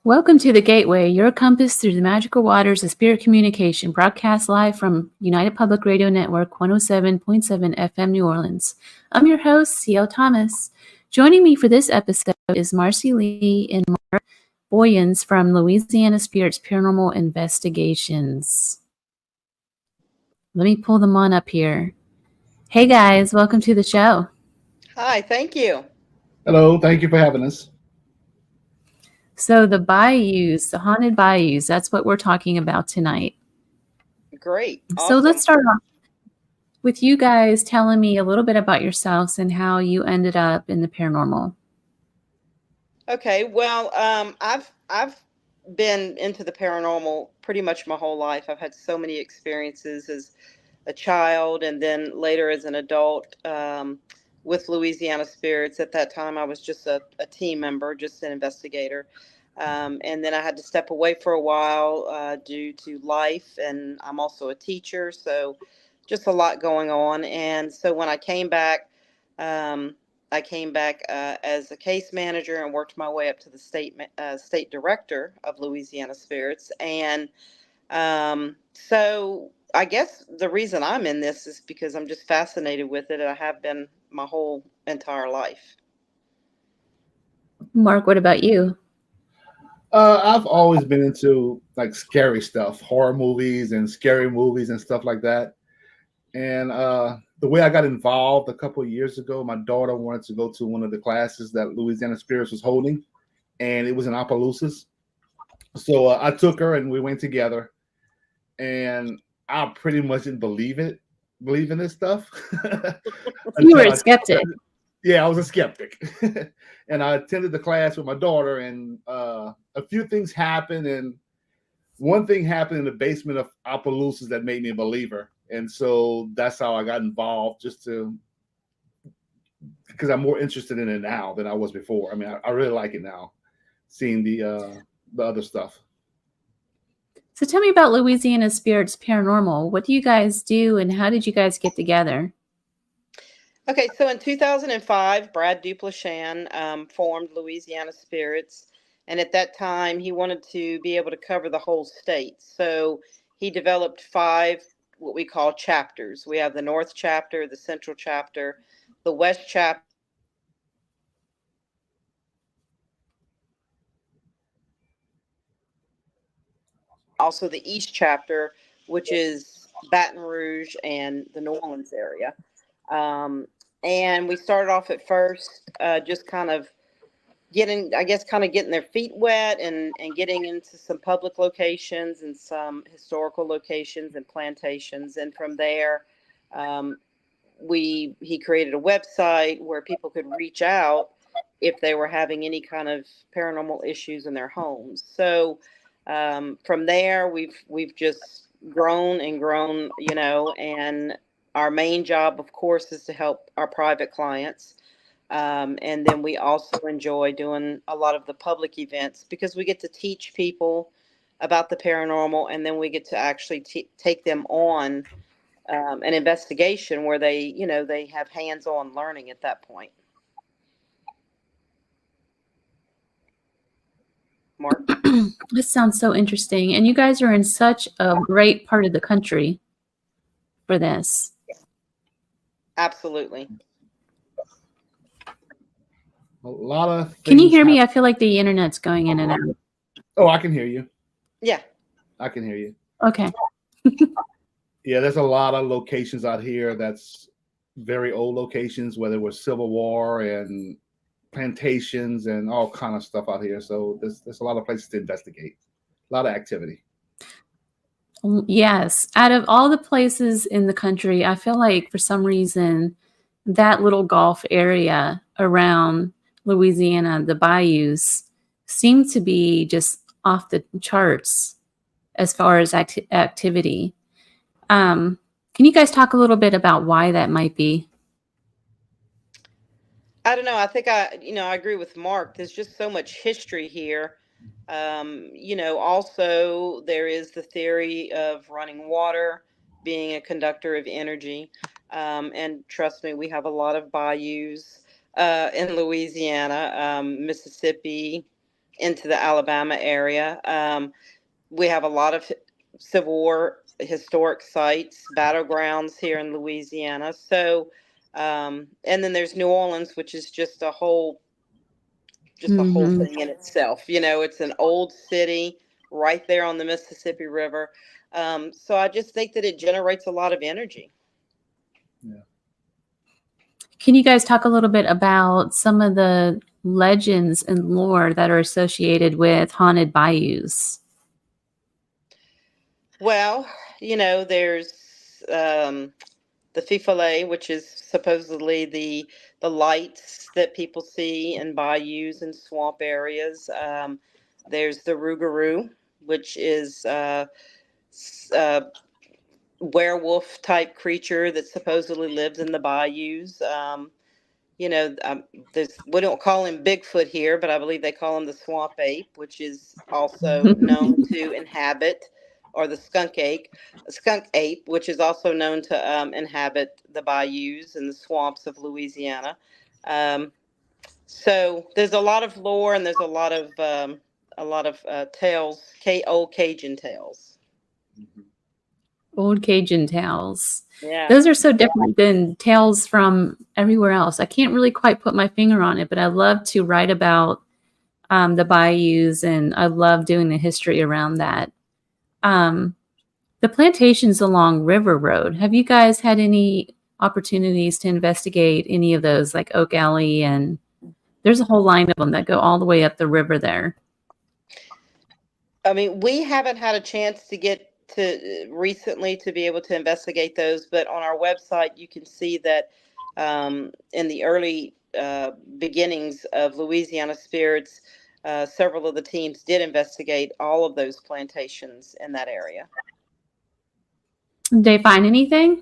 Welcome to The Gateway, your compass through the magical waters of spirit communication, broadcast live from United Public Radio Network 107.7 FM New Orleans. I'm your host, C.L. Thomas. Joining me for this episode is Marci Lee and Mark Boyance from Louisiana Spirits Paranormal Investigations. Let me pull them on up here. Hey guys, welcome to the show. Hi, thank you. Hello, thank you for having us. So the Bayous, the haunted Bayous, that's what we're talking about tonight. Great. So Awesome. let's start off with you guys telling me a little bit about yourselves and how you ended up in the paranormal. Okay, well, I've been into the paranormal pretty much my whole life. I've had so many experiences as a child and then later as an adult with Louisiana Spirits. At that time, I was just a team member, just an investigator. And then I had to step away for a while due to life, and I'm also a teacher, so just a lot going on. And so when I came back as a case manager and worked my way up to the state director of Louisiana Spirits. And so I guess the reason I'm in this is because I'm just fascinated with it, and I have been my whole entire life. Mark, what about you? I've always been into like scary stuff, horror movies and scary movies and stuff like that. And the way I got involved a couple of years ago, my daughter wanted to go to one of the classes that Louisiana Spirits was holding, and it was in Opelousas. So I took her and we went together, and I pretty much didn't believe in this stuff. You were a skeptic. Yeah, I was a skeptic. And I attended the class with my daughter, and a few things happened. And one thing happened in the basement of Opelousas that made me a believer. And so that's how I got involved, because I'm more interested in it now than I was before. I mean, I really like it now, seeing the other stuff. So tell me about Louisiana Spirits Paranormal. What do you guys do and how did you guys get together? Okay, so in 2005, Brad Duplechien formed Louisiana Spirits. And at that time, he wanted to be able to cover the whole state. So he developed 5 what we call chapters. We have the North chapter, the Central chapter, the West chapter, also the East chapter, which is Baton Rouge and the New Orleans area. And we started off at first just kind of getting their feet wet and getting into some public locations and some historical locations and plantations. And from there, he created a website where people could reach out if they were having any kind of paranormal issues in their homes. So from there, we've just grown and grown, and our main job, of course, is to help our private clients. And then we also enjoy doing a lot of the public events because we get to teach people about the paranormal, and then we get to actually take them on an investigation where they have hands-on learning at that point. Mark? This sounds so interesting. And you guys are in such a great part of the country for this. Absolutely. A lot of things. Can you hear me? I feel like the internet's going in and out. Oh, I can hear you. Yeah. I can hear you. Okay. Yeah, there's a lot of locations out here that's very old locations where there was Civil War and plantations and all kind of stuff out here. So there's a lot of places to investigate, a lot of activity. Yes. Out of all the places in the country, I feel like for some reason that little Gulf area around Louisiana, the Bayous, seem to be just off the charts as far as activity. Can you guys talk a little bit about why that might be? I don't know. I think I agree with Mark. There's just so much history here. Also there is the theory of running water being a conductor of energy. And trust me, we have a lot of bayous in Louisiana, Mississippi, into the Alabama area. We have a lot of Civil War historic sites, battlegrounds here in Louisiana. So, and then there's New Orleans, which is just a whole thing in itself. You know, it's an old city right there on the Mississippi River. So I just think that it generates a lot of energy. Yeah. Can you guys talk a little bit about some of the legends and lore that are associated with haunted bayous? Well, you know, there's the Fifale, which is supposedly the lights that people see in bayous and swamp areas. There's the Rougarou, which is werewolf type creature that supposedly lives in the bayous. You know, we don't call him Bigfoot here, but I believe they call him the swamp ape, which is also known to inhabit, or the skunk ape, which is also known to inhabit the bayous and the swamps of Louisiana. So there's a lot of lore, and there's a lot of tales, old Cajun tales. Mm-hmm. Old Cajun tales. Yeah. Those are so different than tales from everywhere else. I can't really quite put my finger on it, but I love to write about the bayous, and I love doing the history around that. The plantations along River Road, have you guys had any opportunities to investigate any of those, like Oak Alley? And there's a whole line of them that go all the way up the river there. I mean, we haven't had a chance to get to recently to be able to investigate those, but on our website you can see that in the early beginnings of Louisiana Spirits, several of the teams did investigate all of those plantations in that area. Did they find anything?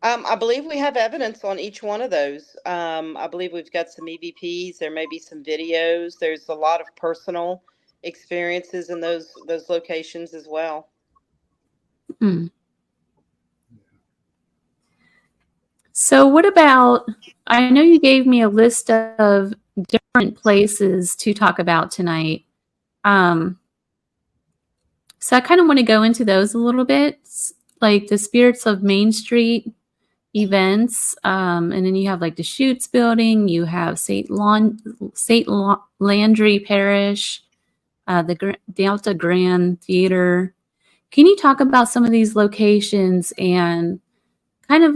I believe we have evidence on each one of those. I believe we've got some EVPs. There may be some videos. There's a lot of personal experiences in those locations as well. Hmm. So what about, I know you gave me a list of different places to talk about tonight. So I kind of want to go into those a little bit, like the Spirits of Main Street events. And then you have like the Chutes building, you have St. Landry Parish, the Delta Grand Theater. Can you talk about some of these locations and kind of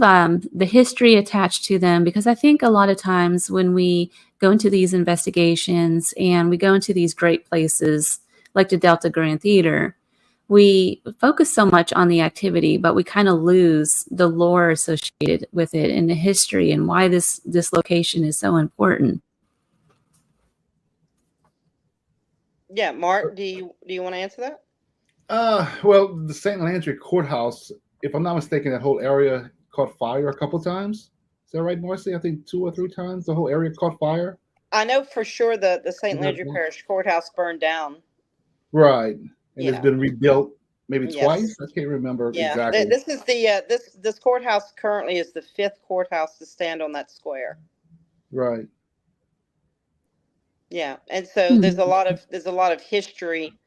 the history attached to them? Because I think a lot of times when we go into these investigations and we go into these great places like the Delta Grand Theater, we focus so much on the activity, but we kind of lose the lore associated with it and the history and why this location is so important. Yeah, Mark, do you want to answer that? Well, the St. Landry Courthouse, if I'm not mistaken, that whole area caught fire a couple times. Is that right, Marci? I think 2 or 3 times the whole area caught fire. I know for sure the St. Landry Parish Courthouse burned down. Right. And Yeah. it's been rebuilt maybe Yes. twice. I can't remember exactly. This is the this courthouse currently is the 5th courthouse to stand on that square. Right. Yeah, and so there's a lot of history.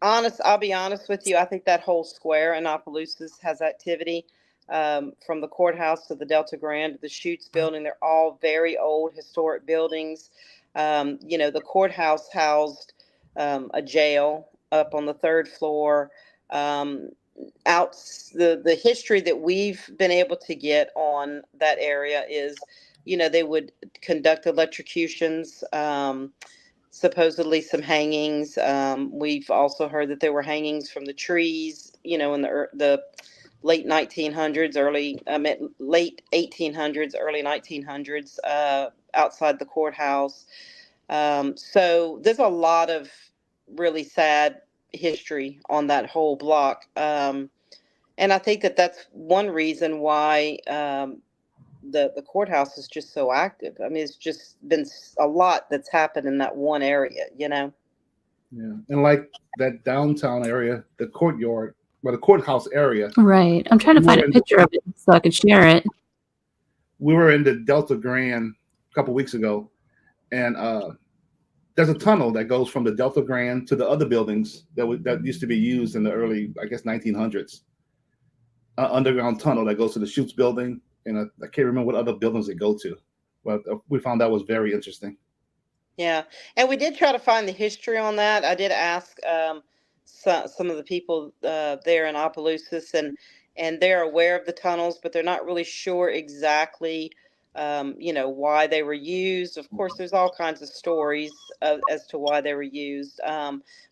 I'll be honest with you. I think that whole square in Opelousas has activity. From the courthouse to the Delta Grand to the Chutes building, they're all very old historic buildings. You know, the courthouse housed a jail up on the 3rd floor. The history that we've been able to get on that area is, you know, they would conduct electrocutions, supposedly some hangings. We've also heard that there were hangings from the trees, you know, in the late 1900s, late 1800s, early 1900s, outside the courthouse. So there's a lot of really sad history on that whole block. And I think that that's one reason why the courthouse is just so active. I mean, it's just been a lot that's happened in that one area, you know? Yeah. And like that downtown area, the courtyard, well, the courthouse area. Right. I'm trying to find a picture of it so I could share it. We were in the Delta Grand a couple weeks ago, and there's a tunnel that goes from the Delta Grand to the other buildings that used to be used in the early, I guess, 1900s. Underground tunnel that goes to the Chutes building, and I can't remember what other buildings they go to. But we found that was very interesting. Yeah, and we did try to find the history on that. I did ask some of the people there in Opelousas, and they're aware of the tunnels, but they're not really sure exactly, why they were used. Of course, there's all kinds of stories as to why they were used.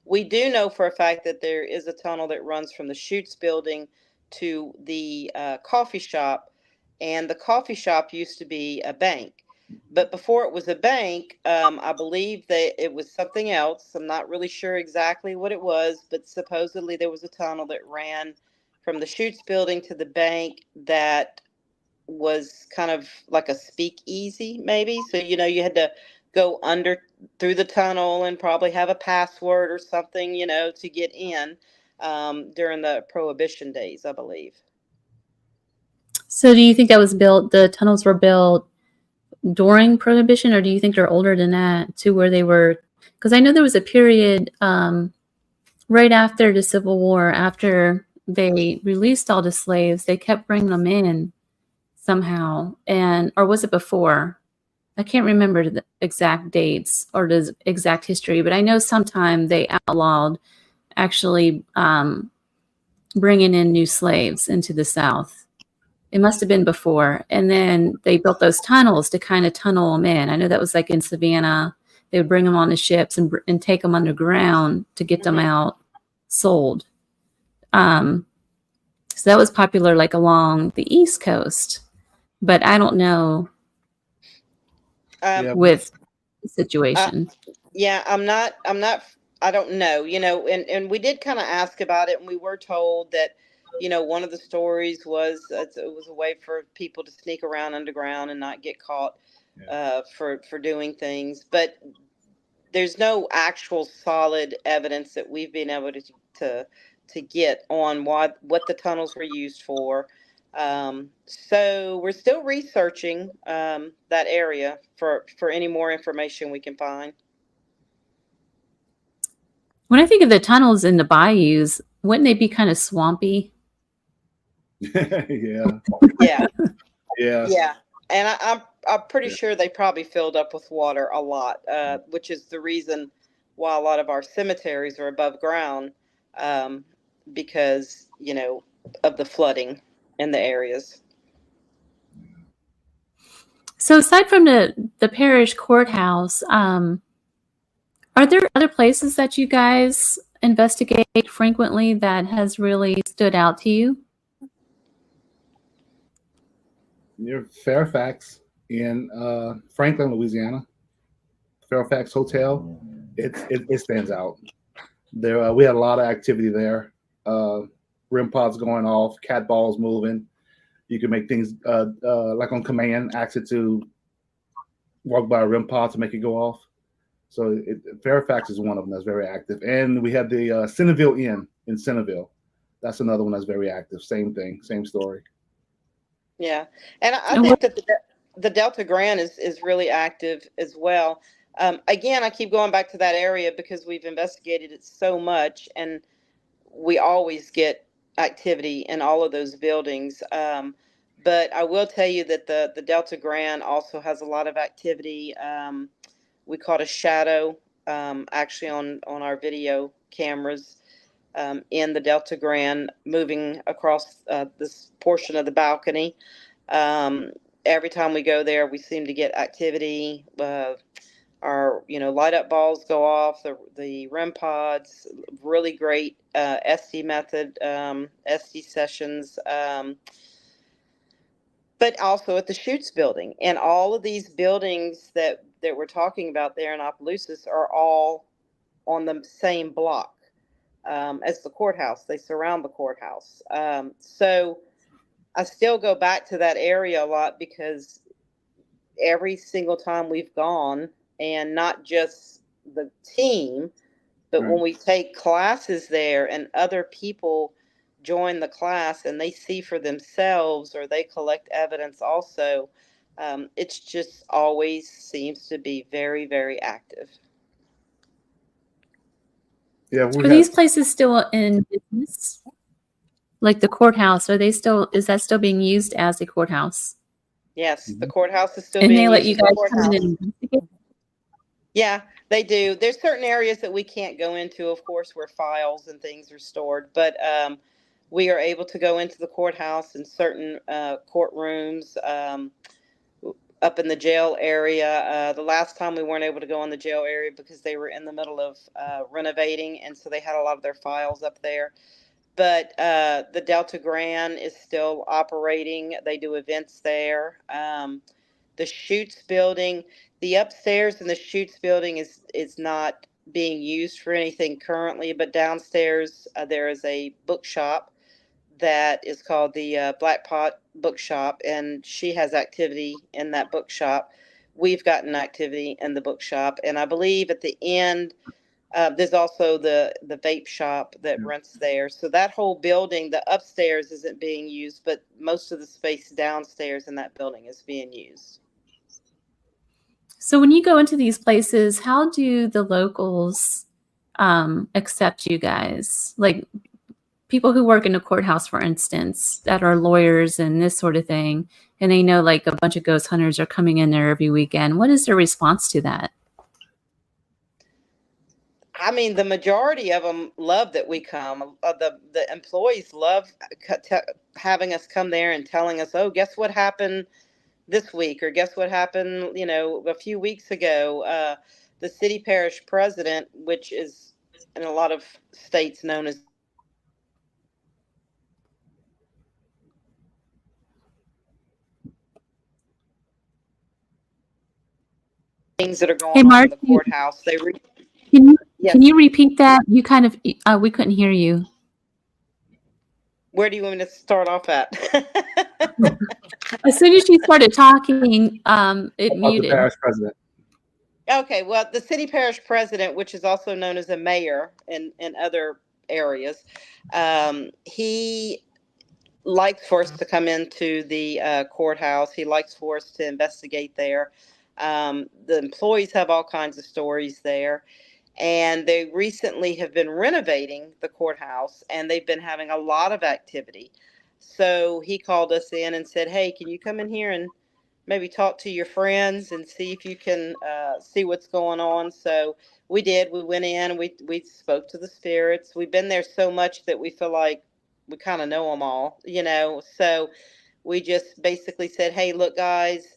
We do know for a fact that there is a tunnel that runs from the Chutes building to the coffee shop, and the coffee shop used to be a bank. But before it was a bank, I believe that it was something else. I'm not really sure exactly what it was, but supposedly there was a tunnel that ran from the Chutes building to the bank that was kind of like a speakeasy, maybe. So, you had to go under through the tunnel and probably have a password or something, to get in during the Prohibition days, I believe. So do you think the tunnels were built during Prohibition, or do you think they're older than that, to where they were? Because I know there was a period right after the Civil War, after they released all the slaves, they kept bringing them in somehow, or was it before? I can't remember the exact dates or the exact history, but I know sometime they outlawed actually bringing in new slaves into the South. It must have been before. And then they built those tunnels to kind of tunnel them in. I know that was like in Savannah. They would bring them on the ships and take them underground to get them out sold. So that was popular like along the East Coast. But I don't know with the situation. I don't know, and we did kind of ask about it, and we were told that, one of the stories was it was a way for people to sneak around underground and not get caught for doing things. But there's no actual solid evidence that we've been able to get on what the tunnels were used for. So we're still researching that area for any more information we can find. When I think of the tunnels in the bayous, wouldn't they be kind of swampy? Yeah. And I'm pretty sure they probably filled up with water a lot, which is the reason why a lot of our cemeteries are above ground, because of the flooding in the areas. So aside from the parish courthouse, are there other places that you guys investigate frequently that has really stood out to you? Near Fairfax in Franklin, Louisiana. Fairfax Hotel. It stands out. There we had a lot of activity there. REM pods going off, cat balls moving. You can make things like on command, ask it to walk by a REM pod to make it go off. So Fairfax is one of them that's very active. And we have the Centerville Inn in Centerville. That's another one that's very active. Same thing, same story. Yeah, and I think that the Delta Grand is really active as well. Again, I keep going back to that area because we've investigated it so much, and we always get activity in all of those buildings. But I will tell you that the Delta Grand also has a lot of activity. We caught a shadow actually on our video cameras in the Delta Grand moving across this portion of the balcony. Every time we go there, we seem to get activity. Our light up balls go off, the REM pods, really great SD method, SD sessions, but also at the Chutes building. And all of these buildings that we're talking about there in Opelousas are all on the same block as the courthouse. They surround the courthouse. So I still go back to that area a lot because every single time we've gone, and not just the team, but when we take classes there and other people join the class and they see for themselves or they collect evidence also, it's just always seems to be very, very active. Yeah, Are these places still in business? Like the courthouse, is that still being used as a courthouse? Yes, the courthouse is still And they being let used you as a guys come courthouse. in and investigate? Yeah, they do. There's certain areas that we can't go into, of course, where files and things are stored, but we are able to go into the courthouse and certain courtrooms up in the jail area. The last time we weren't able to go in the jail area because they were in the middle of renovating, and so they had a lot of their files up there. But the Delta Grand is still operating. They do events there. The Chutes building, the upstairs in the Chutes building is not being used for anything currently, but downstairs there is a bookshop that is called the Black Pot Bookshop, and she has activity in that bookshop. We've gotten activity in the bookshop, and I believe at the end there's also the vape shop that rents there. So that whole building, the upstairs isn't being used, but most of the space downstairs in that building is being used. So when you go into these places, how do the locals accept you guys? Like people who work in a courthouse, for instance, that are lawyers and this sort of thing, and they know like a bunch of ghost hunters are coming in there every weekend. What is their response to that? I mean, the majority of them love that we come. The employees love having us come there and telling us, "Oh, guess what happened this week?" or "Guess what happened, a few weeks ago." The city parish president, which is in a lot of states known as things that are Hey, going on Mark, in the courthouse. can Yes. you repeat that? You kind of we couldn't hear you. Where do you want me to start off at? As soon as you started talking, it About the muted. parish president. Okay, well, the city parish president, which is also known as a mayor in other areas, he likes for us to come into the courthouse. He likes for us to investigate there. The employees have all kinds of stories there. And they recently have been renovating the courthouse, and they've been having a lot of activity. So he called us in and said, "Hey, can you come in here and maybe talk to your friends and see if you can see what's going on?" So we did. We went in. We spoke to the spirits. We've been there so much that we feel like we kind of know them all, So we just basically said, "Hey, look, guys,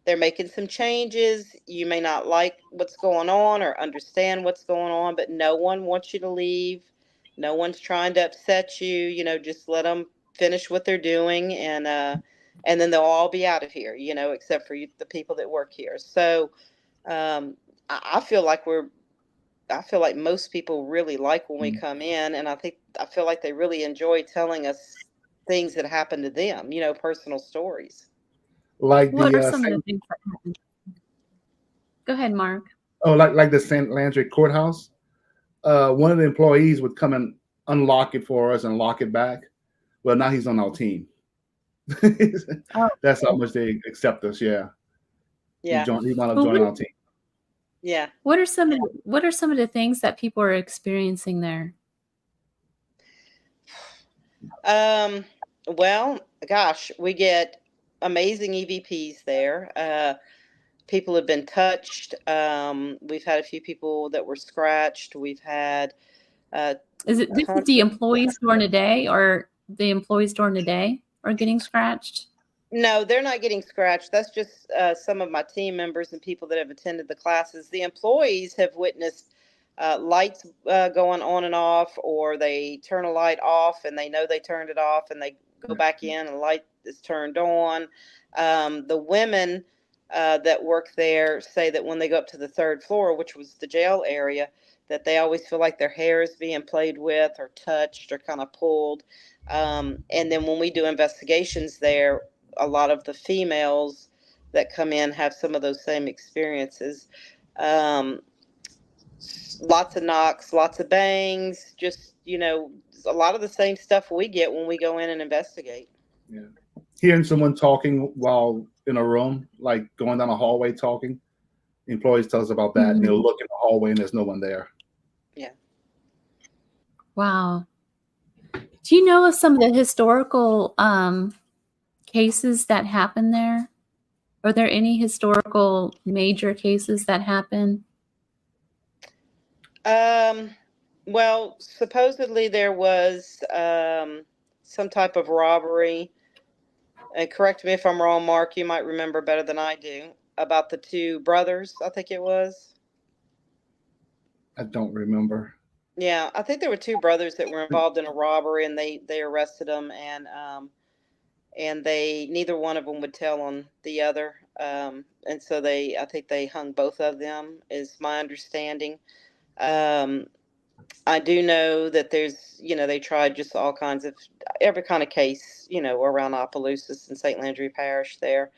they're making some changes. You may not like what's going on or understand what's going on, but no one wants you to leave. No one's trying to upset you. Just let them finish what they're doing, and then they'll all be out of here. Except for you, the people that work here." So I feel like most people really like when we come in, and I feel like they really enjoy telling us things that happen to them. Personal stories. Like What the are some of the things that happen? Go ahead, Mark. like the St. Landry courthouse. One of the employees would come and unlock it for us and lock it back. Well, now he's on our team. Oh, That's how much they accept us. Yeah, Yeah. he wound up well, joining our team. Yeah. what are some of the things that people are experiencing there? Well, gosh, we get amazing EVPs there. People have been touched. We've had a few people that were scratched. We've had. Is it this is the employees during the day, or the employees during the day are getting scratched? No, they're not getting scratched. That's just some of my team members and people that have attended the classes. The employees have witnessed lights going on and off, or they turn a light off and they know they turned it off, and they go back in and the light is turned on. The women that work there say that when they go up to the third floor, which was the jail area, that they always feel like their hair is being played with or touched or kind of pulled. And then when we do investigations there, a lot of the females that come in have some of those same experiences. Lots of knocks, lots of bangs, just, a lot of the same stuff we get when we go in and investigate. Yeah. Hearing someone talking while in a room, like going down a hallway talking, the employees tell us about that. Mm-hmm. Look in the hallway and there's no one there. Yeah. Wow. Do you know of some of the historical cases that happen there? Are there any historical major cases that happen? Well, supposedly there was some type of robbery. And correct me if I'm wrong, Mark, you might remember better than I do, about the two brothers, I think it was. I don't remember. Yeah, I think there were two brothers that were involved in a robbery, and they arrested them, and they neither one of them would tell on the other, and so I think they hung both of them, is my understanding. Um, I do know that there's, they tried just all kinds of, every kind of case, around Opelousas and St. Landry Parish there.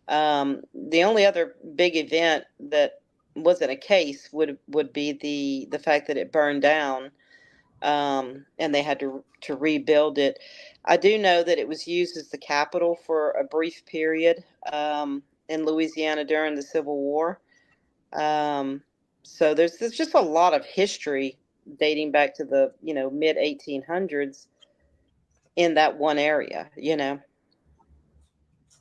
The only other big event that wasn't a case would be the fact that it burned down, and they had to rebuild it. I do know that it was used as the capital for a brief period, in Louisiana during the Civil War. Um, so there's just a lot of history dating back to the mid 1800s in that one area.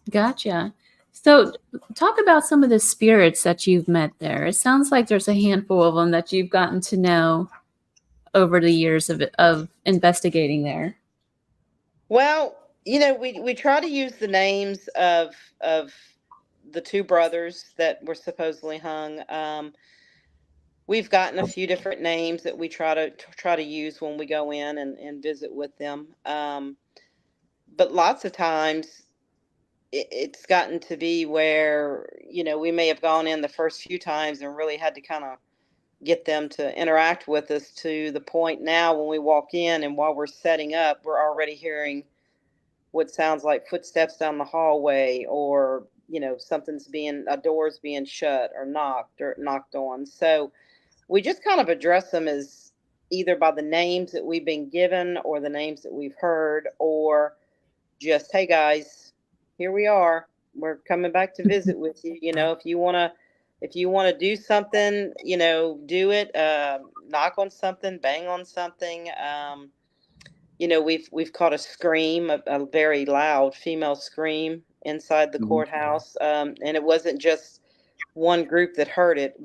Gotcha. So, talk about some of the spirits that you've met there. It sounds like there's a handful of them that you've gotten to know over the years of investigating there. Well, we try to use the names of the two brothers that were supposedly hung. We've gotten a few different names that we try to use when we go in and visit with them. But lots of times it's gotten to be where we may have gone in the first few times and really had to kind of get them to interact with us, to the point now when we walk in and while we're setting up, we're already hearing what sounds like footsteps down the hallway, or a door's being shut or knocked on. So we just kind of address them as either by the names that we've been given or the names that we've heard, or just, hey guys, here we are, we're coming back to visit with you. If you want to do something, do it. Knock on something, bang on something. We've caught a scream, a very loud female scream inside the courthouse, and it wasn't just one group that heard it.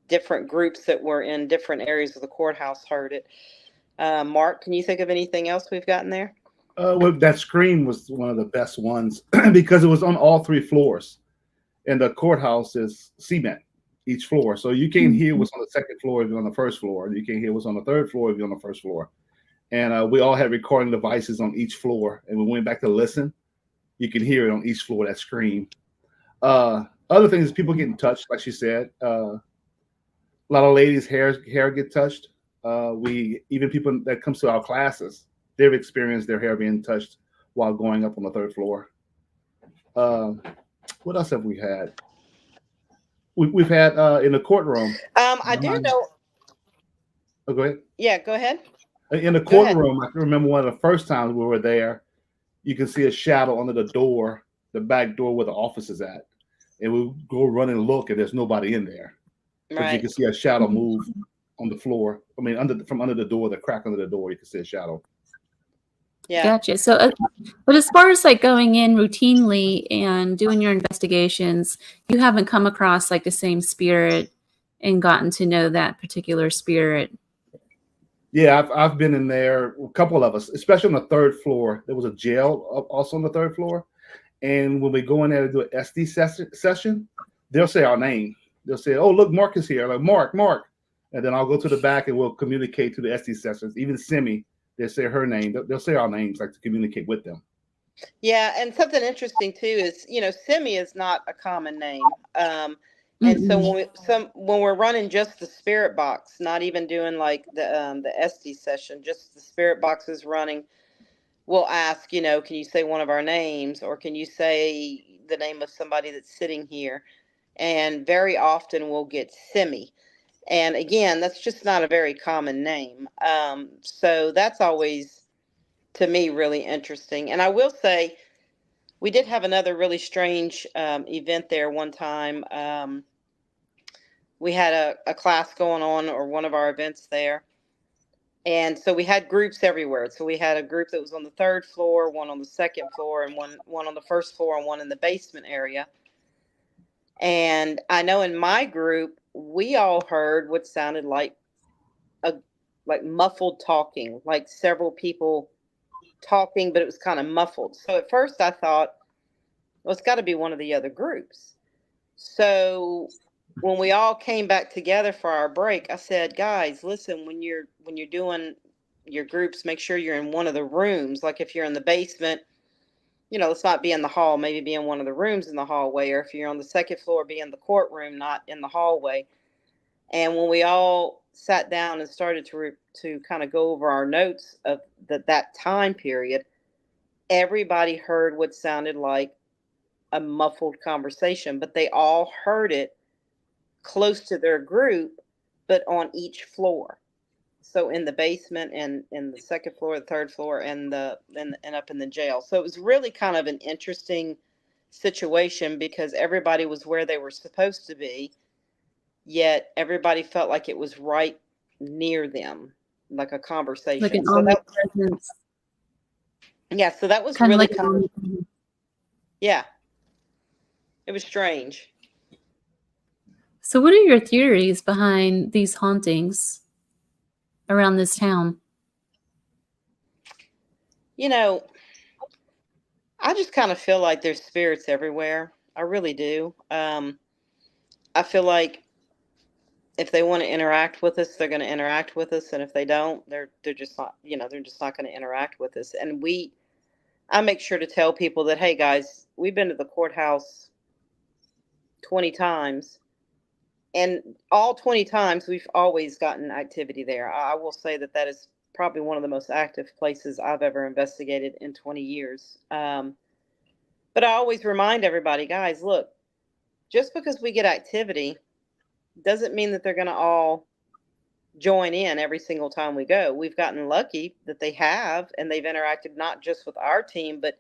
Different groups that were in different areas of the courthouse heard it. Mark, can you think of anything else we've gotten there? Well, that scream was one of the best ones because it was on all three floors, and the courthouse is cement each floor, so you can't hear what's on the second floor if you're on the first floor, and you can't hear what's on the third floor if you're on the first floor. And we all had recording devices on each floor, and we went back to listen. You can hear it on each floor, that scream. Other things is people getting touched, like she said. A lot of ladies' hair get touched. Even people that comes to our classes, they've experienced their hair being touched while going up on the third floor. What else have we had? We've had in the courtroom. I do know. Oh, go ahead. Yeah, go ahead. In the courtroom, I can remember one of the first times we were there. You can see a shadow under the door, the back door where the office is at, and we go run and look, and there's nobody in there. But you can see a shadow move on the floor. I mean, from under the door, the crack under the door, you can see a shadow. Yeah. Gotcha. So, but as far as like going in routinely and doing your investigations, you haven't come across like the same spirit and gotten to know that particular spirit. Yeah, I've been in there, a couple of us, especially on the third floor. There was a jail also on the third floor. And when we go in there to do an SD session, they'll say our name. They'll say, oh, look, Mark is here. I'm like, Mark. And then I'll go to the back and we'll communicate to the SD sessions. Even Simi, they'll say her name. They'll say our names, like, to communicate with them. Yeah, and something interesting, too, is, Simi is not a common name. And so when we're running just the spirit box, not even doing like the SD session, just the spirit box is running, we'll ask, can you say one of our names, or can you say the name of somebody that's sitting here? And very often we'll get Simi. And again, that's just not a very common name. So that's always, to me, really interesting. And I will say, we did have another really strange event there one time. We had a class going on, or one of our events there, And so we had groups everywhere. So we had a group that was on the 3rd floor, one on the 2nd floor, and one on the 1st floor, and one in the basement area. And I know in my group, we all heard what sounded like muffled talking, like several people talking, but it was kind of muffled. So at first I thought, well, it's got to be one of the other groups. So when we all came back together for our break, I said, guys, listen, when you're doing your groups, make sure you're in one of the rooms. Like if you're in the basement, let's not be in the hall, maybe be in one of the rooms in the hallway, or if you're on the 2nd floor, be in the courtroom, not in the hallway. And when we all sat down and started to kind of go over our notes of that time period, everybody heard what sounded like a muffled conversation, but they all heard it close to their group, but on each floor. So in the basement and in the 2nd floor, the 3rd floor, and up in the jail. So it was really kind of an interesting situation because everybody was where they were supposed to be, yet everybody felt like it was right near them, like a conversation. Like an So that, omnipresence. yeah, so that was Kind of really like kind of, yeah, it was strange. So what are your theories behind these hauntings around this town? I just kind of feel like there's spirits everywhere. I really do. I feel like if they want to interact with us, they're going to interact with us, and if they don't, they're just not, they're just not going to interact with us. And I make sure to tell people that, hey guys, we've been to the courthouse 20 times, and all 20 times we've always gotten activity there. I will say that is probably one of the most active places I've ever investigated in 20 years. But I always remind everybody, guys, look, just because we get activity doesn't mean that they're going to all join in every single time we go. We've gotten lucky that they have, and they've interacted not just with our team, but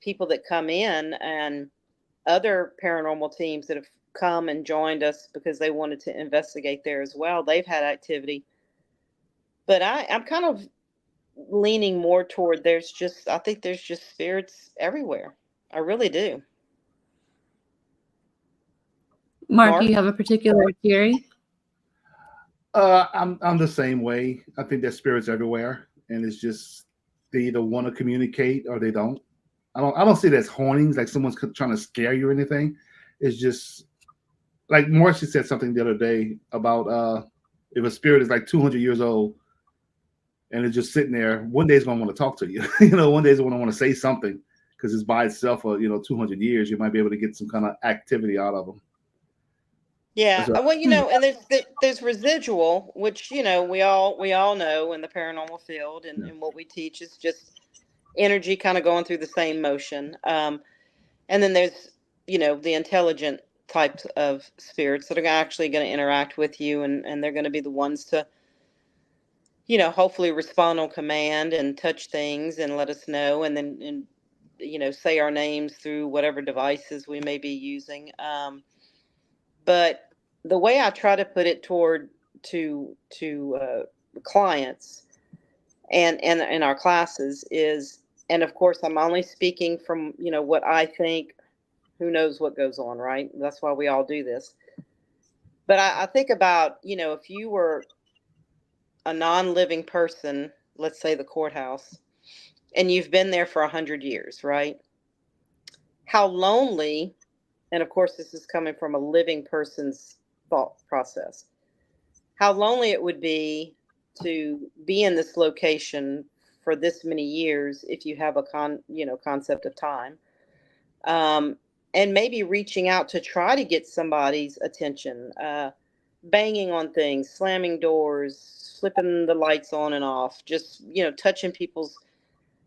people that come in and other paranormal teams that have come and joined us because they wanted to investigate there as well. They've had activity. But I'm kind of leaning more toward I think there's just spirits everywhere. I really do. Mark, Mark? you have a particular theory? I'm the same way. I think there's spirits everywhere, and it's just they either want to communicate or they don't. I don't see it as hauntings, like someone's trying to scare you or anything. It's just like Marci said something the other day about if a spirit is like 200 years old and it's just sitting there, one day it's going to want to talk to you. One day it's going to want to say something because it's by itself for 200 years. You might be able to get some kind of activity out of them. Yeah, well, and there's residual, which we all know in the paranormal field, and what we teach is just energy kind of going through the same motion. And then there's the intelligent types of spirits that are actually going to interact with you, and they're going to be the ones to hopefully respond on command and touch things and let us know, and then say our names through whatever devices we may be using. But the way I try to put it to clients and in our classes is, and of course I'm only speaking from what I think. Who knows what goes on, right? That's why we all do this. But I think about if you were a non-living person, let's say the courthouse, and you've been there for 100 years, right? How lonely, and of course this is coming from a living person's thought process, how lonely it would be to be in this location for this many years if you have a concept of time, and maybe reaching out to try to get somebody's attention, banging on things, slamming doors, flipping the lights on and off, just touching people's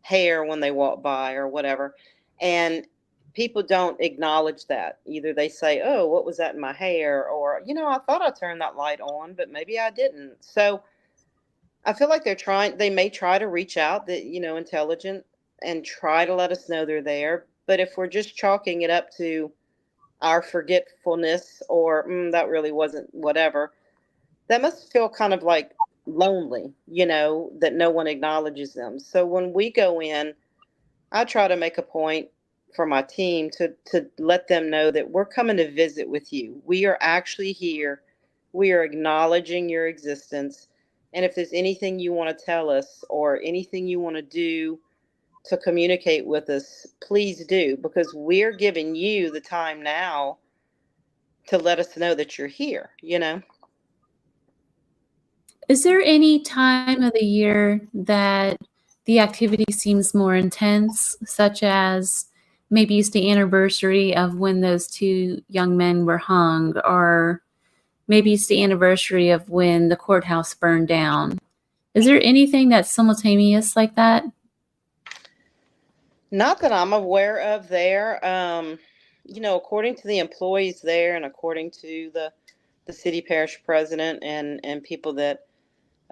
hair when they walk by or whatever, and people don't acknowledge that. Either they say, oh, what was that in my hair? Or, I thought I turned that light on, but maybe I didn't. So I feel like they may try to reach out, that, intelligent, and try to let us know they're there. But if we're just chalking it up to our forgetfulness or that really wasn't whatever, that must feel kind of like lonely, that no one acknowledges them. So when we go in, I try to make a point for my team to let them know that we're coming to visit with you. We are actually here. We are acknowledging your existence. And if there's anything you want to tell us or anything you want to do to communicate with us, please do, because we're giving you the time now to let us know that you're here. Is there any time of the year that the activity seems more intense, such as maybe it's the anniversary of when those two young men were hung, or maybe it's the anniversary of when the courthouse burned down? Is there anything that's simultaneous like that? Not that I'm aware of there. According to the employees there and according to the city parish president and people that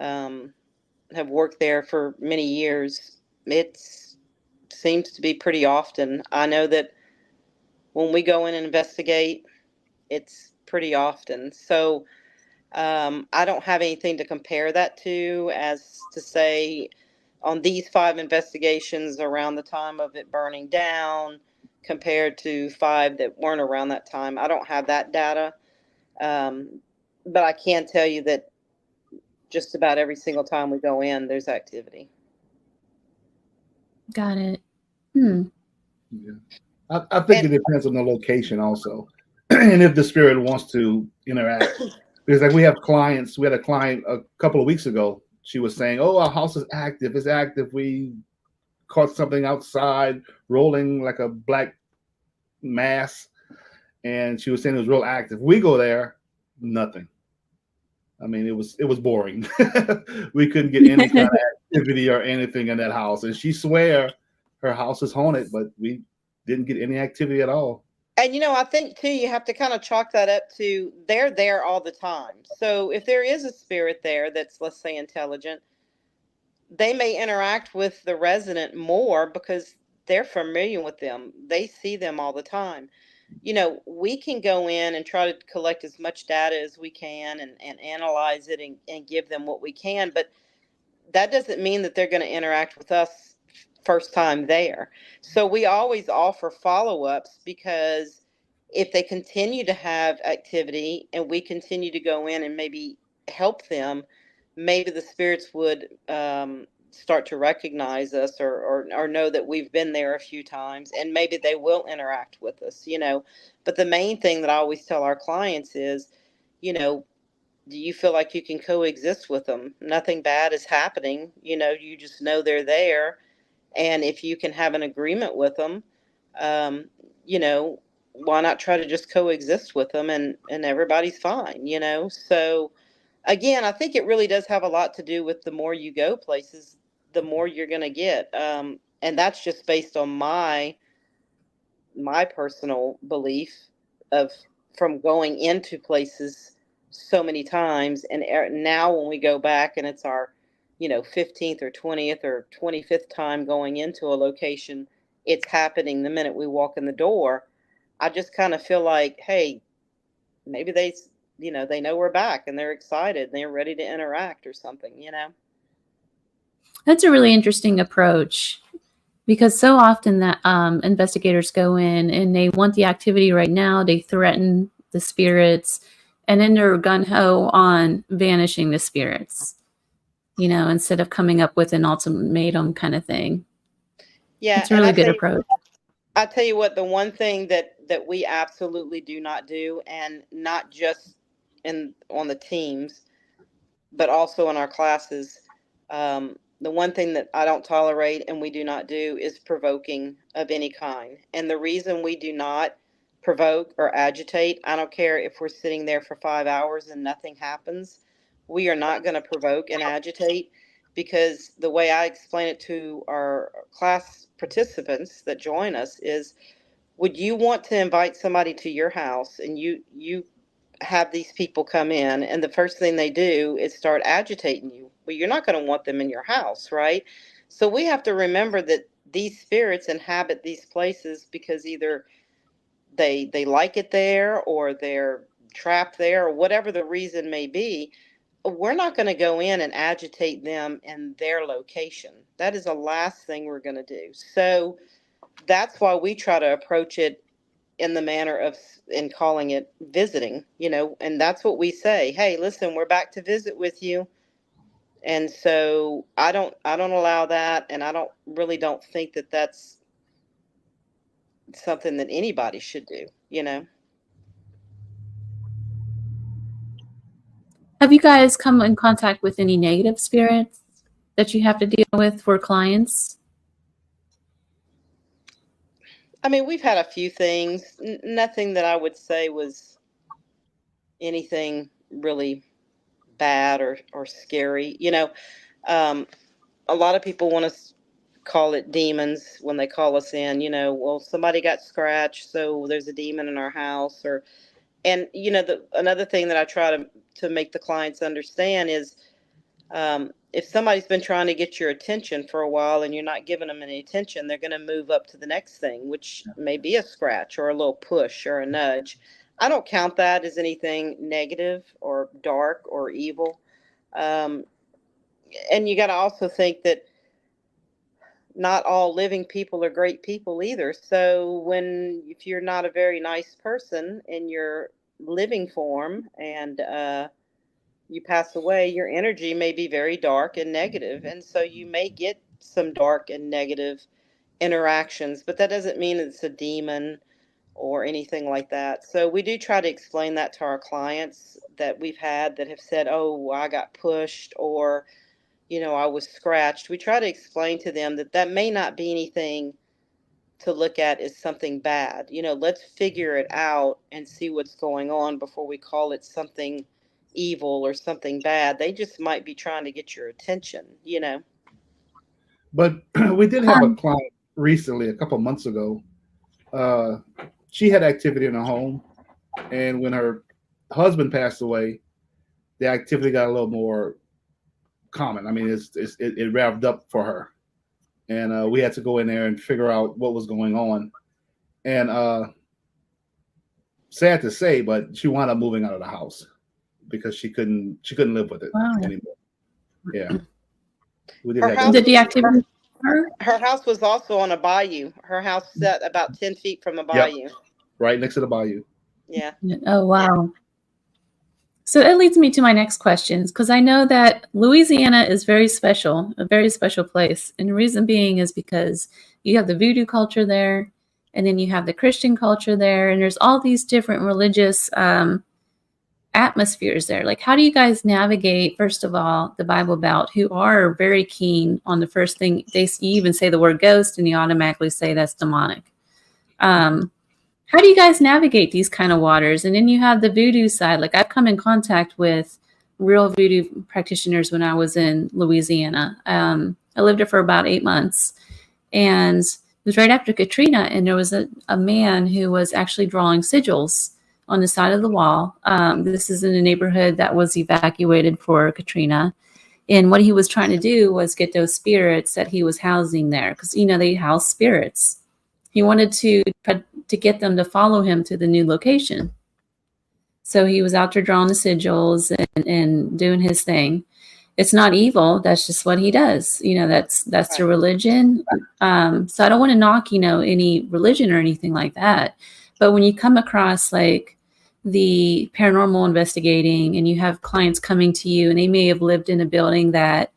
have worked there for many years, it seems to be pretty often. I know that when we go in and investigate, it's pretty often. So I don't have anything to compare that to as to say on these 5 investigations around the time of it burning down compared to 5 that weren't around that time. I don't have that data. But I can tell you that just about every single time we go in, there's activity. Got it. Yeah. I think it depends on the location also, and if the spirit wants to interact. Because like we had a client a couple of weeks ago. She was saying, "Oh, our house is active. It's active. We caught something outside rolling like a black mass," and she was saying it was real active. We go there, nothing. I mean, it was boring. We couldn't get any kind of activity or anything in that house, and she swear her house is haunted, but we didn't get any activity at all. And I think too, you have to kind of chalk that up to they're there all the time. So if there is a spirit there that's, let's say, intelligent, they may interact with the resident more because they're familiar with them. They see them all the time. We can go in and try to collect as much data as we can and analyze it and give them what we can. But that doesn't mean that they're going to interact with us first time there. So we always offer follow-ups, because if they continue to have activity and we continue to go in and maybe help them, maybe the spirits would start to recognize us or know that we've been there a few times, and maybe they will interact with us. But the main thing that I always tell our clients is, do you feel like you can coexist with them? Nothing bad is happening. You just know they're there. And if you can have an agreement with them, um, why not try to just coexist with them and everybody's fine. So again, I think it really does have a lot to do with the more you go places, the more you're going to get. And that's just based on my personal belief of from going into places so many times, and now when we go back and it's our 15th or 20th or 25th time going into a location, it's happening the minute we walk in the door. I just kind of feel like, hey, maybe they know we're back and they're excited and they're ready to interact or something. That's a really interesting approach, because so often that investigators go in and they want the activity right now. They threaten the spirits, and then they're gung-ho on vanishing the spirits, instead of coming up with an ultimatum kind of thing. Yeah, It's a really good approach. I tell you what, the one thing that we absolutely do not do, and not just on the teams, but also in our classes, the one thing that I don't tolerate and we do not do is provoking of any kind. And the reason we do not provoke or agitate, I don't care if we're sitting there for 5 hours and nothing happens, we are not going to provoke and agitate, because the way I explain it to our class participants that join us is, would you want to invite somebody to your house and you have these people come in and the first thing they do is start agitating you? Well, you're not going to want them in your house, right? So we have to remember that these spirits inhabit these places because either they like it there, or they're trapped there, or whatever the reason may be. we're not going to go in and agitate them in their location. That is the last thing we're going to do. So that's why we try to approach it in the manner of, in calling it visiting, and that's what we say. Hey, listen, we're back to visit with you. And so I don't allow that. And I don't think that that's something that anybody should do. Have you guys come in contact with any negative spirits that you have to deal with for clients? I mean, we've had a few things, nothing that I would say was anything really bad or scary. A lot of people want to call it demons when they call us in. Well, somebody got scratched, so there's a demon in our house. And another thing that I try to make the clients understand is, if somebody's been trying to get your attention for a while and you're not giving them any attention, they're going to move up to the next thing, which may be a scratch or a little push or a nudge. I don't count that as anything negative or dark or evil. And you got to also think that not all living people are great people either. So if you're not a very nice person in your living form and you pass away, your energy may be very dark and negative. And so you may get some dark and negative interactions, but that doesn't mean it's a demon or anything like that. So we do try to explain that to our clients that we've had that have said, oh, I got pushed, or I was scratched. We try to explain to them that may not be anything to look at as something bad. Let's figure it out and see what's going on before we call it something evil or something bad. They just might be trying to get your attention. But we did have a client recently, a couple months ago. She had activity in her home, and when her husband passed away, the activity got a little more common. I mean, it revved up for her, and we had to go in there and figure out what was going on. And sad to say, but she wound up moving out of the house because she couldn't live with it anymore. Yeah, we did have Did the activity? Her house was also on a bayou. Her house sat about 10 feet from a bayou. Yep. Right next to the bayou. Yeah. Oh, wow. So it leads me to my next questions, because I know that Louisiana is very special, a very special place. And the reason being is because you have the voodoo culture there, and then you have the Christian culture there, and there's all these different religious atmospheres there. Like, how do you guys navigate, first of all, the Bible Belt, who are very keen on the first thing, you even say the word ghost, and you automatically say that's demonic. How do you guys navigate these kind of waters? And then you have the voodoo side. Like, I've come in contact with real voodoo practitioners when I was in Louisiana. I lived there for about 8 months, and it was right after Katrina. And there was a man who was actually drawing sigils on the side of the wall. This is in a neighborhood that was evacuated for Katrina. And what he was trying to do was get those spirits that he was housing there, because, they house spirits. He wanted to get them to follow him to the new location. So he was out there drawing the sigils and doing his thing. It's not evil. That's just what he does. That's the religion. So I don't want to knock, any religion or anything like that. But when you come across like the paranormal investigating, and you have clients coming to you, and they may have lived in a building that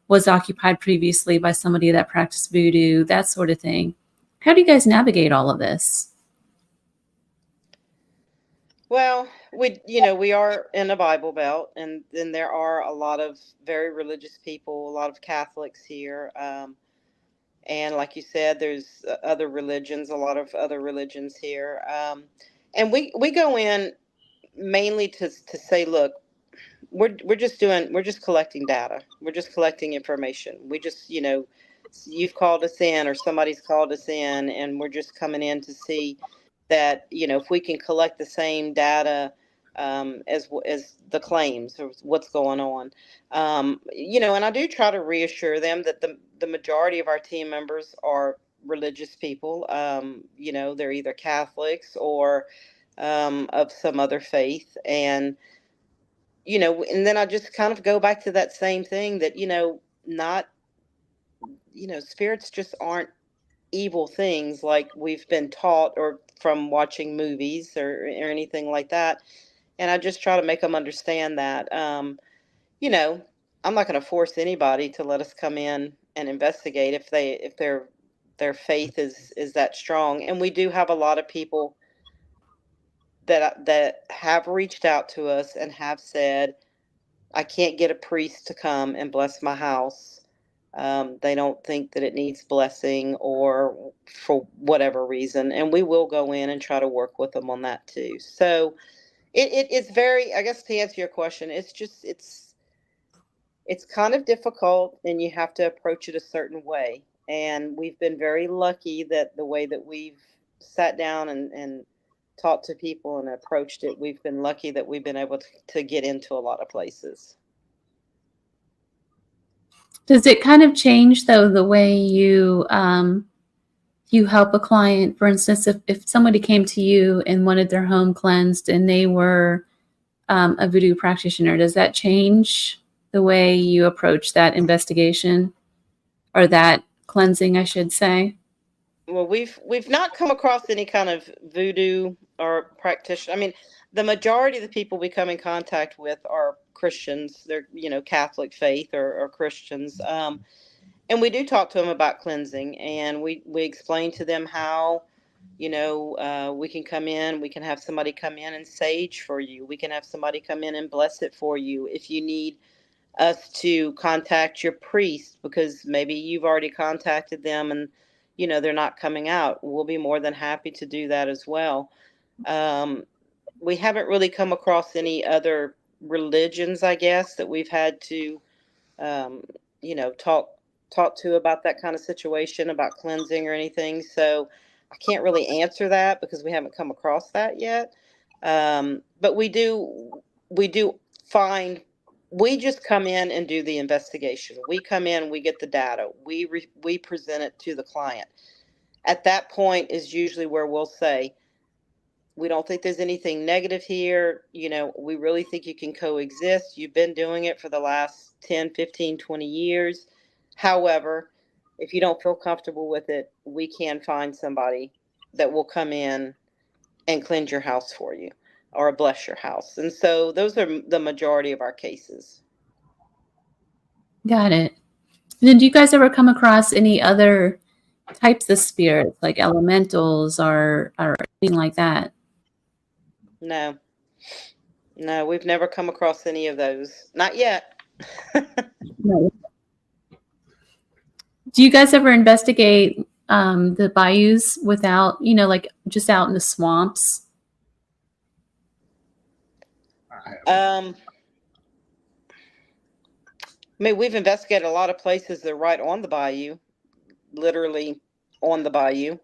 was occupied previously by somebody that practiced voodoo, that sort of thing. How do you guys navigate all of this? Well, we are in a Bible Belt, and then there are a lot of very religious people, a lot of Catholics here. And like you said, there's other religions, a lot of other religions here. And we go in mainly to say, look, we're just collecting data. We're just collecting information. We just, you've called us in, or somebody's called us in, and we're just coming in to see that, if we can collect the same data as the claims or what's going on. And I do try to reassure them that the majority of our team members are religious people. They're either Catholics or of some other faith. And and then I just kind of go back to that same thing that, not, spirits just aren't evil things like we've been taught or from watching movies or anything like that. And I just try to make them understand that, you know, I'm not going to force anybody to let us come in and investigate if their faith is that strong. And we do have a lot of people that have reached out to us and have said, I can't get a priest to come and bless my house. They don't think that it needs blessing or for whatever reason. And we will go in and try to work with them on that too. So it's very, I guess to answer your question, it's kind of difficult and you have to approach it a certain way. And we've been very lucky that the way that we've sat down and talked to people and approached it, we've been lucky that we've been able to get into a lot of places. Does it kind of change, though, the way you help a client? For instance, if somebody came to you and wanted their home cleansed and they were a voodoo practitioner, does that change the way you approach that investigation or that cleansing, I should say? Well, we've not come across any kind of voodoo or practitioner. I mean, the majority of the people we come in contact with are Christians. They're, Catholic faith or Christians. And we do talk to them about cleansing, and we explain to them how, we can come in, we can have somebody come in and sage for you. We can have somebody come in and bless it for you. If you need us to contact your priest because maybe you've already contacted them and they're not coming out, we'll be more than happy to do that as well. We haven't really come across any other religions, I guess, that we've had to talk to about that kind of situation, about cleansing or anything. So I can't really answer that because we haven't come across that yet. But we do find, we just come in and do the investigation. We come in, we get the data, we present it to the client. At that point is usually where we'll say, we don't think there's anything negative here. We really think you can coexist. You've been doing it for the last 10, 15, 20 years. However, if you don't feel comfortable with it, we can find somebody that will come in and cleanse your house for you or bless your house. And so those are the majority of our cases. Got it. And then do you guys ever come across any other types of spirits, like elementals or anything like that? No, we've never come across any of those. Not yet. No. Do you guys ever investigate the bayous without, like just out in the swamps? I mean, we've investigated a lot of places that are right on the bayou, literally on the bayou.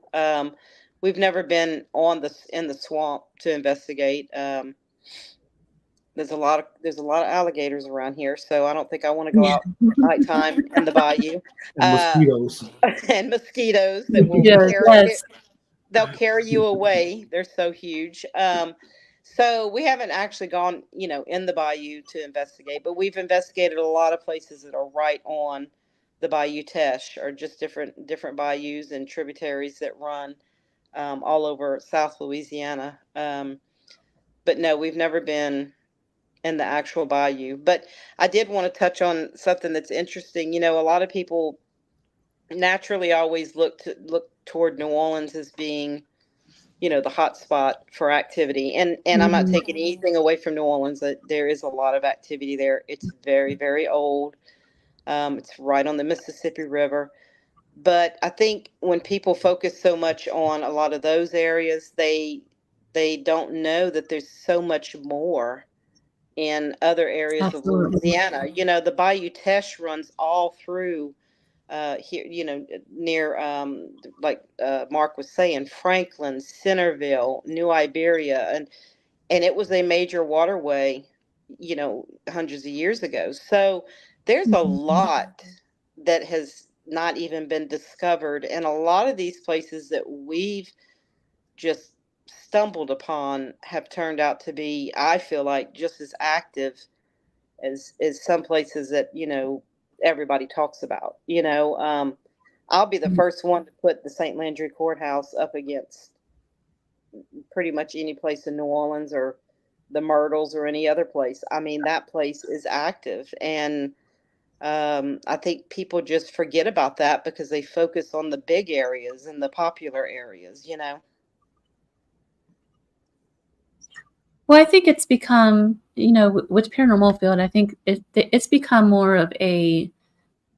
We've never been in the swamp to investigate. There's a lot of alligators around here, so I don't think I want to go out at nighttime in the bayou. And mosquitoes. And mosquitoes that will they'll carry you away. They're so huge. So we haven't actually gone, in the bayou to investigate, but we've investigated a lot of places that are right on the Bayou Teche, or just different bayous and tributaries that run all over South Louisiana. But no, we've never been in the actual bayou. But I did want to touch on something that's interesting. A lot of people naturally always look toward New Orleans as being, the hot spot for activity. And I'm not taking anything away from New Orleans. There is a lot of activity there. It's very, very old. It's right on the Mississippi River. But I think when people focus so much on a lot of those areas, they don't know that there's so much more in other areas of Louisiana. The Bayou Teche runs all through here, near, like Mark was saying, Franklin, Centerville, New Iberia, and it was a major waterway, hundreds of years ago. So there's a lot that has not even been discovered, and a lot of these places that we've just stumbled upon have turned out to be, I feel like, just as active as some places that everybody talks about. I'll be the first one to put the St. Landry Courthouse up against pretty much any place in New Orleans or the Myrtles or any other place. I mean, that place is active, and I think people just forget about that because they focus on the big areas and the popular areas. Well, I think it's become, with paranormal field, I think it's become more of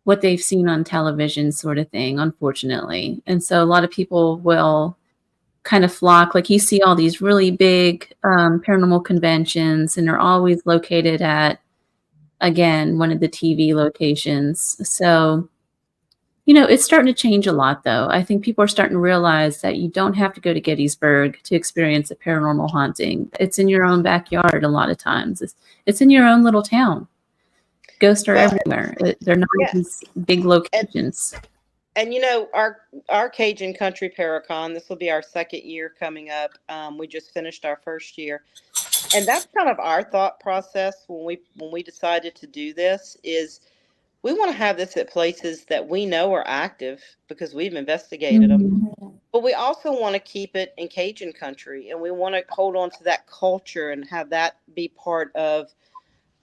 what they've seen on television sort of thing, unfortunately. And so a lot of people will kind of flock, like you see all these really big paranormal conventions, and they're always located at, again, one of the TV locations. So, it's starting to change a lot, though. I think people are starting to realize that you don't have to go to Gettysburg to experience a paranormal haunting. It's in your own backyard a lot of times. It's in your own little town. Ghosts are everywhere. They're not these big locations. And our Cajun Country Paracon, this will be our second year coming up. We just finished our first year. And that's kind of our thought process when we decided to do this is we want to have this at places that we know are active because we've investigated them. But we also want to keep it in Cajun country, and we want to hold on to that culture and have that be part of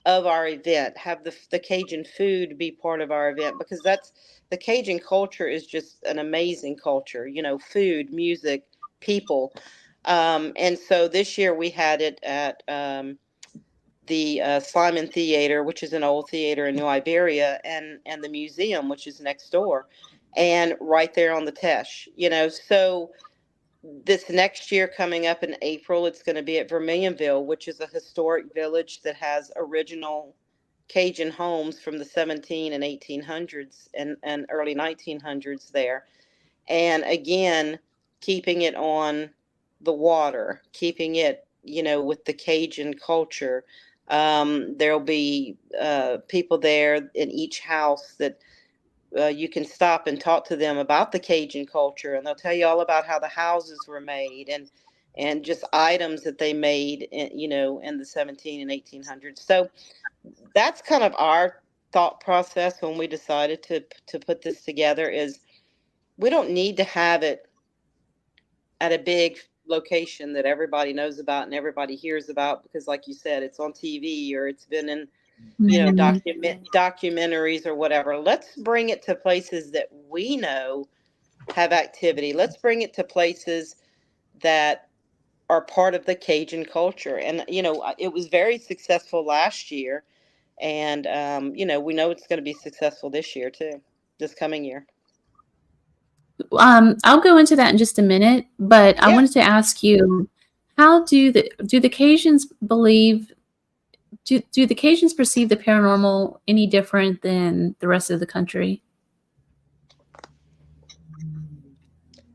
our event, have the Cajun food be part of our event, because the Cajun culture is just an amazing culture, food, music, people. And so this year we had it at the Simon Theater, which is an old theater in New Iberia, and the museum, which is next door, and right there on the Teche. So this next year coming up in April, it's going to be at Vermilionville, which is a historic village that has original Cajun homes from the 17 and 1800s and early 1900s there. And again, keeping it on the water, keeping it, with the Cajun culture. There'll be people there in each house that you can stop and talk to them about the Cajun culture, and they'll tell you all about how the houses were made and just items that they made, in the 17 and 1800s. So that's kind of our thought process when we decided to put this together is we don't need to have it at a big location that everybody knows about and everybody hears about because, like you said, it's on TV or it's been in documentaries or whatever. Let's bring it to places that we know have activity. Let's bring it to places that are part of the Cajun culture. And it was very successful last year, and we know it's going to be successful this year too, this coming year. I'll go into that in just a minute, but I wanted to ask you, how do the Cajuns believe? Do the Cajuns perceive the paranormal any different than the rest of the country?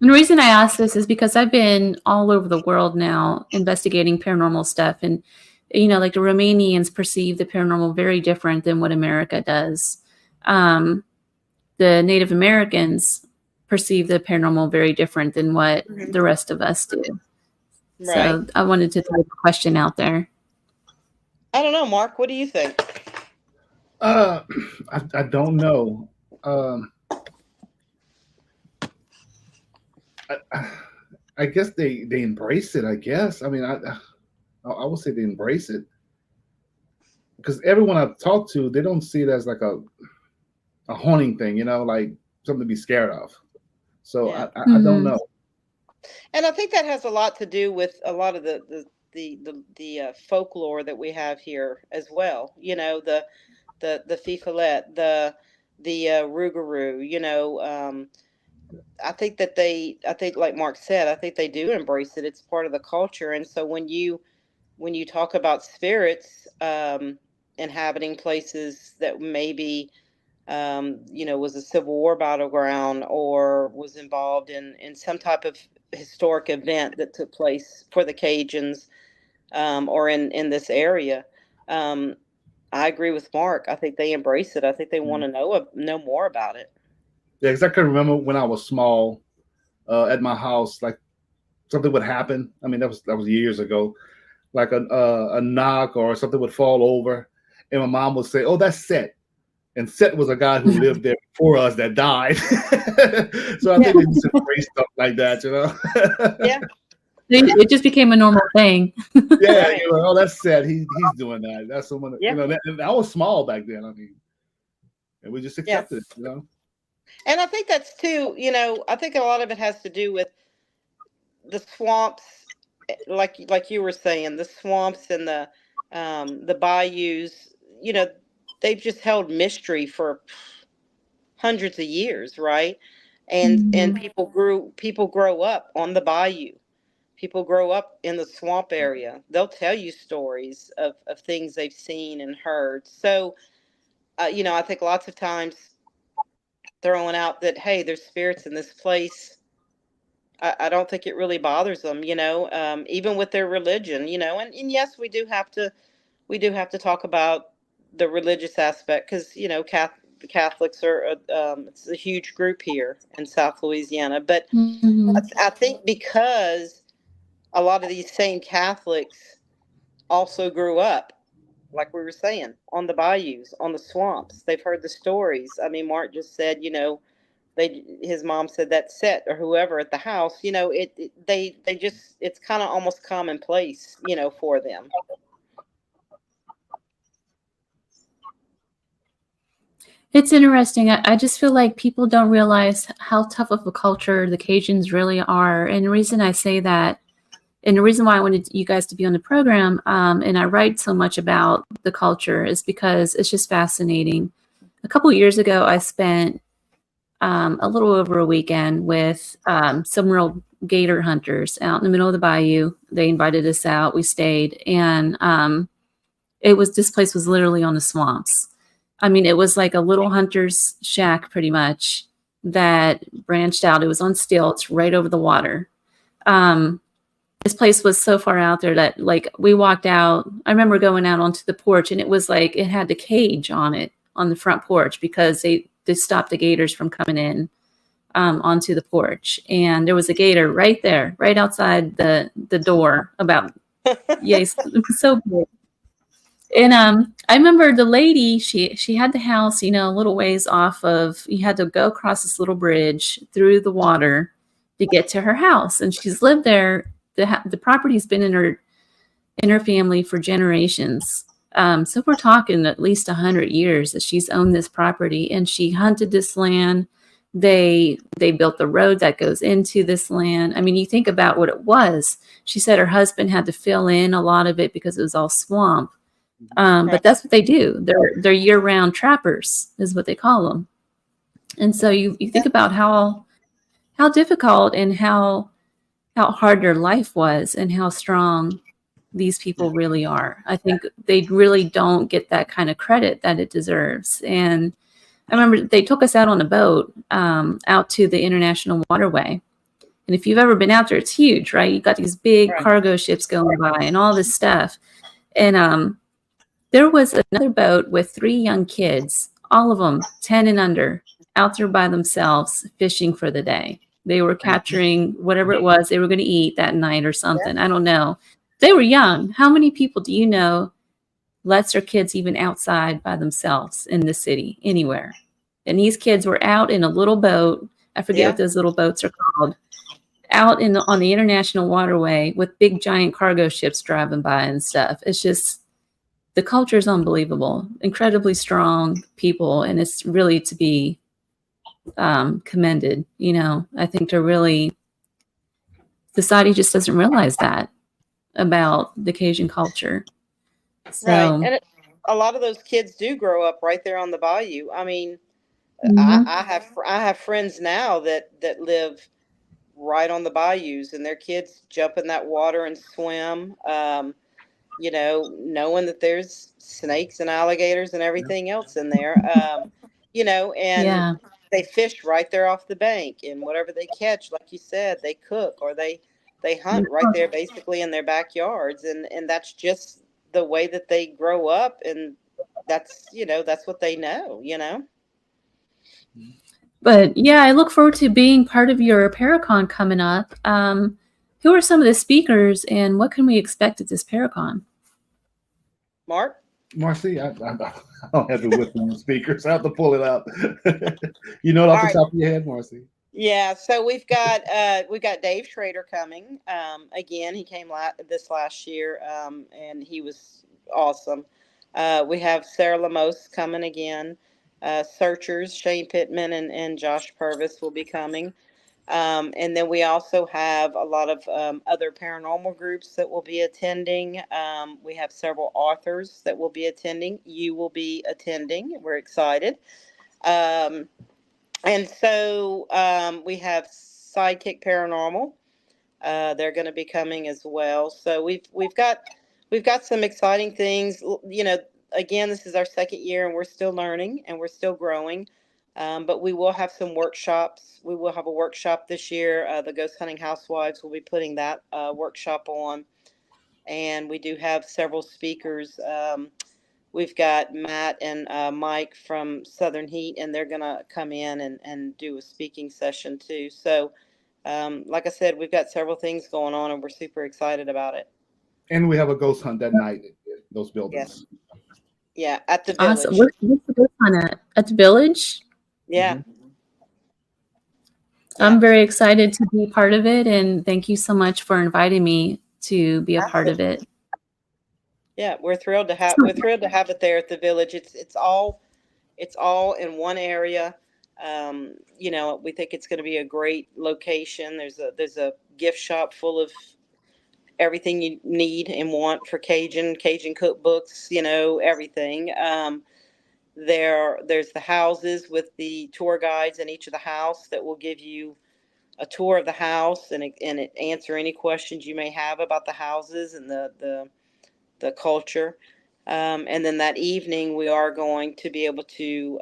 And the reason I ask this is because I've been all over the world now investigating paranormal stuff, and like the Romanians perceive the paranormal very different than what America does. The Native Americans perceive the paranormal very different than what the rest of us do. Right. So I wanted to throw a question out there. I don't know, Mark. What do you think? I don't know. I guess they embrace it. I guess. I mean, I would say they embrace it because everyone I've talked to, they don't see it as like a haunting thing, like something to be scared of. So I don't know. And I think that has a lot to do with a lot of the folklore that we have here as well. The Fifolet, the Rougarou. I think like Mark said, I think they do embrace it. It's part of the culture. And so when you talk about spirits inhabiting places that maybe was a Civil War battleground or was involved in some type of historic event that took place for the Cajuns or in this area. I agree with Mark. I think they embrace it. I think they want to know more about it. Yeah, because I can remember when I was small at my house, like something would happen. I mean, that was years ago. Like a knock or something would fall over, and my mom would say, "Oh, that's Set." And Set was a guy who lived there before us that died. So I think they just embrace stuff like that, you know? Yeah. It just became a normal thing. Yeah, Right. you know, oh, that's Set. He's doing that. That's someone, Yeah. you know, and I was small back then. I mean, and we just accepted it, you know? And I think that's too, I think a lot of it has to do with the swamps, like you were saying, the swamps and the bayous, they've just held mystery for hundreds of years, right? And people grow up on the bayou. People grow up in the swamp area. They'll tell you stories of things they've seen and heard. So, I think lots of times throwing out that, hey, there's spirits in this place, I don't think it really bothers them, even with their religion, and yes, we do have to talk about the religious aspect because, Catholics are, it's a huge group here in South Louisiana, but Mhm. I think because a lot of these same Catholics also grew up, like we were saying, on the bayous, on the swamps. They've heard the stories. I mean, Mark just said, his mom said that Set or whoever at the house, they just, it's kind of almost commonplace, for them. It's interesting. I just feel like people don't realize how tough of a culture the Cajuns really are. And the reason I say that, and the reason why I wanted you guys to be on the program, and I write so much about the culture, is because it's just fascinating. A couple of years ago, I spent a little over a weekend with some real gator hunters out in the middle of the bayou. They invited us out. We stayed, and this place was literally on the swamps. I mean, it was like a little hunter's shack, pretty much, that branched out. It was on stilts right over the water. This place was so far out there that, like, we walked out. I remember going out onto the porch, and it was like it had the cage on it on the front porch because they stop the gators from coming in onto the porch. And there was a gator right there, right outside the door. About yes, it was so big. And I remember the lady. She had the house, a little ways off of. You had to go across this little bridge through the water to get to her house, and she's lived there. The property's been in her family for generations. So we're talking at least 100 years that she's owned this property, and she hunted this land. They built the road that goes into this land. I mean, you think about what it was. She said her husband had to fill in a lot of it because it was all swamp. But that's what they do. They're year-round trappers, is what they call them. And so you think about how difficult and how hard their life was and how strong these people really are. I think they really don't get that kind of credit that it deserves. And I remember they took us out on a boat out to the international waterway. And if you've ever been out there, it's huge, right? You got these big cargo ships going by and all this stuff. And there was another boat with 3 young kids, all of them 10 and under, out there by themselves fishing for the day. They were capturing whatever it was they were going to eat that night or something. I don't know. They were young. How many people do you know lets their kids even outside by themselves in the city, anywhere? And these kids were out in a little boat. I forget what those little boats are called. Out on the international waterway with big giant cargo ships driving by and stuff. It's just, the culture is unbelievable. Incredibly strong people, and it's really to be commended. I think society just doesn't realize that about the Cajun culture. So, Right. And a lot of those kids do grow up right there on the bayou. I mean, I have friends now that live right on the bayous, and their kids jump in that water and swim. Knowing that there's snakes and alligators and everything else in there. And they fish right there off the bank, and whatever they catch, like you said, they cook or they hunt right there, basically in their backyards, and that's just the way that they grow up, and that's what they know. But yeah, I look forward to being part of your Paracon coming up. Who are some of the speakers, and what can we expect at this Paracon? Mark? Marci, I don't have it with me on speakers. I have to pull it up. You know it off All the right. top of your head, Marci? Yeah, so we've got Dave Schrader coming. Again, he came this last year, and he was awesome. We have Sarah Lamos coming again. Searchers, Shane Pittman and Josh Purvis will be coming. And then we also have a lot of other paranormal groups that will be attending. We have several authors that will be attending. You will be attending. We're excited. Um, and so we have Sidekick Paranormal. They're going to be coming as well. So we've got some exciting things. You know, again, this is our second year, and we're still learning and we're still growing. But we will have some workshops. We will have a workshop this year. The Ghost Hunting Housewives will be putting that workshop on, and we do have several speakers. We've got Matt and Mike from Southern Heat, and they're going to come in and do a speaking session too. So, like I said, we've got several things going on, and we're super excited about it. And we have a ghost hunt that night in those buildings. Yeah, at the Awesome. Village. What's the ghost hunt at the Village? Yeah. Mhm. I'm very excited to be part of it, and thank you so much for inviting me to be a part of it. Yeah, we're thrilled to have it there at the Village. It's all in one area. You know, we think it's going to be a great location. There's a gift shop full of everything you need and want for Cajun cookbooks. You know, everything. There's the houses with the tour guides in each of the house that will give you a tour of the house and answer any questions you may have about the houses and the culture. And then that evening, we are going to be able to,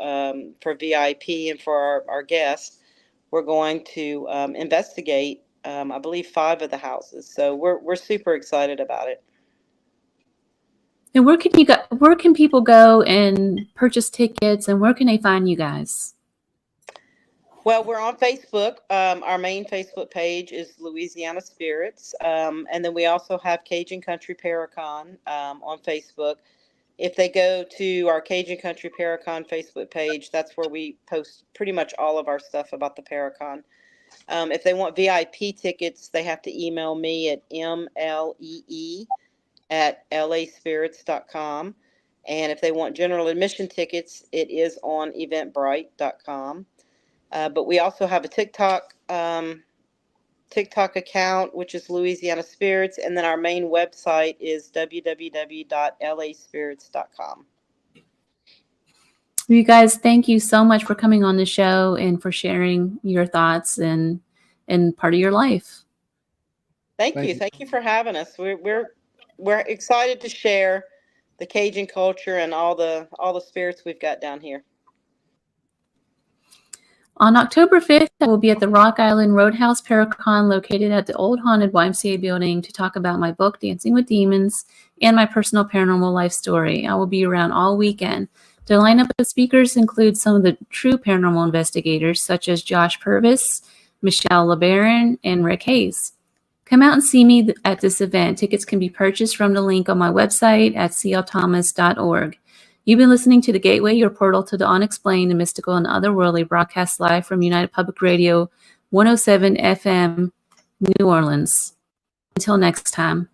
for VIP and for our guests, we're going to investigate, I believe, 5 of the houses. So we're super excited about it. And where can people go and purchase tickets, and where can they find you guys? Well, we're on Facebook. Our main Facebook page is Louisiana Spirits. And then we also have Cajun Country Paracon on Facebook. If they go to our Cajun Country Paracon Facebook page, that's where we post pretty much all of our stuff about the Paracon. If they want VIP tickets, they have to email me at mlee@laspirits.com. And if they want general admission tickets, it is on eventbrite.com. But we also have a TikTok account, which is Louisiana Spirits, and then our main website is www.laspirits.com. You guys, thank you so much for coming on the show and for sharing your thoughts and part of your life. Thank you for having us. We're excited to share the Cajun culture and all the spirits we've got down here. On October 5th, I will be at the Rock Island Roadhouse Paracon located at the old haunted YMCA building to talk about my book, Dancing with Demons, and my personal paranormal life story. I will be around all weekend. The lineup of speakers includes some of the true paranormal investigators, such as Josh Purvis, Michelle LeBaron, and Rick Hayes. Come out and see me at this event. Tickets can be purchased from the link on my website at clthomas.org. You've been listening to The Gateway, your portal to the unexplained, the mystical, and otherworldly, broadcast live from United Public Radio 107 FM, New Orleans. Until next time.